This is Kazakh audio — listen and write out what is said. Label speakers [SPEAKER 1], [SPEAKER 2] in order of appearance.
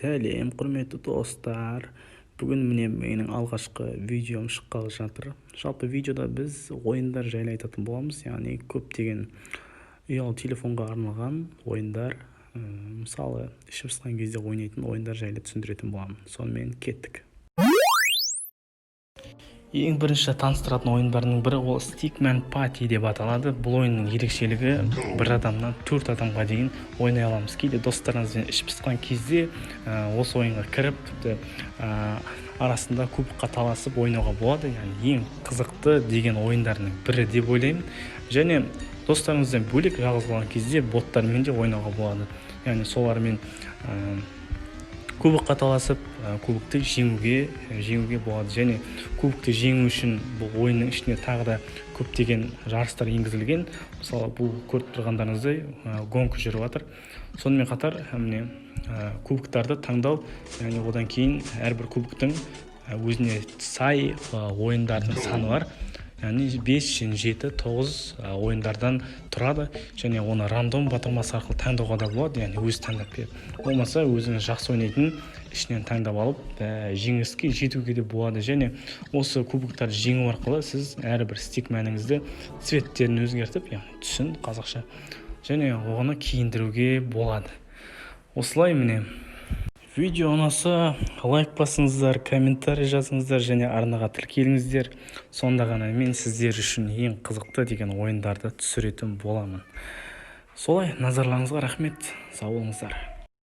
[SPEAKER 1] Сәлем, құрметті достар. Бүгін міне менің алғашқы видеом шыққалы жатыр. Жалпы видеода біз ойындар жайлы айтатын боламыз, яғни көптеген ұялы телефонға арналған ойындар, мысалы ішіп ысқан кезде ойнайтын ойындар жайлы түсіндіретін боламын. Сонымен кеттік. Ең бірінші таныстыратын ойындарының бірі ол Stickman Party деп аталады. Бұл ойынның ерекшелігі бір адамнан 4 адамға дейін ойнай аламыз. Кейде достарыңызбен ішіп ысқан кезде осы ойынға кіріп, арасында кубокқа таласып ойнауға болады. Яғни ең қызықты деген ойындардың бірі деп ойлаймын. Және достарыңыздан бөлек жалғыз қалған кезде боттармен де ойнауға болады. Яғни солармен кубокқа таласып, кубокты жеңуге болады. Және кубокты жеңу үшін бұл ойынның ішіне тағы да көптеген жарыстар енгізілген. Мысалы, бұл көріп тұрғандарыңыздай гонка жүріп жатыр. Сонымен қатар кубоктарды таңдау, яғни одан кейін әрбір кубоктың өзіне сай ойындардың саны бар. Яғни 5, 7, 9 ойындардан тұрады, және оны рандом батырмасы арқылы таңдауға да болады, яғни өзі таңдап береді. Болмаса өзіңіз жақсы ойнайтын ішінен таңдап алып, жеңіске жетуге де болады. Және осы кубоктарды жеңу арқылы сіз әрбір стикмәніңізді цветтерін өзгертіп, яғни түсін қазақша, және оны киіндіруге болады. Осылай міне. Видео ұнаса, лайк басыңыздар, комментарий жазыңыздар және арнаға тіркеліңіздер. Сонда ғана мен сіздер үшін ең қызықты деген ойындарды түсіретін боламын. Солай, назарларыңызға рахмет. Сау болыңыздар.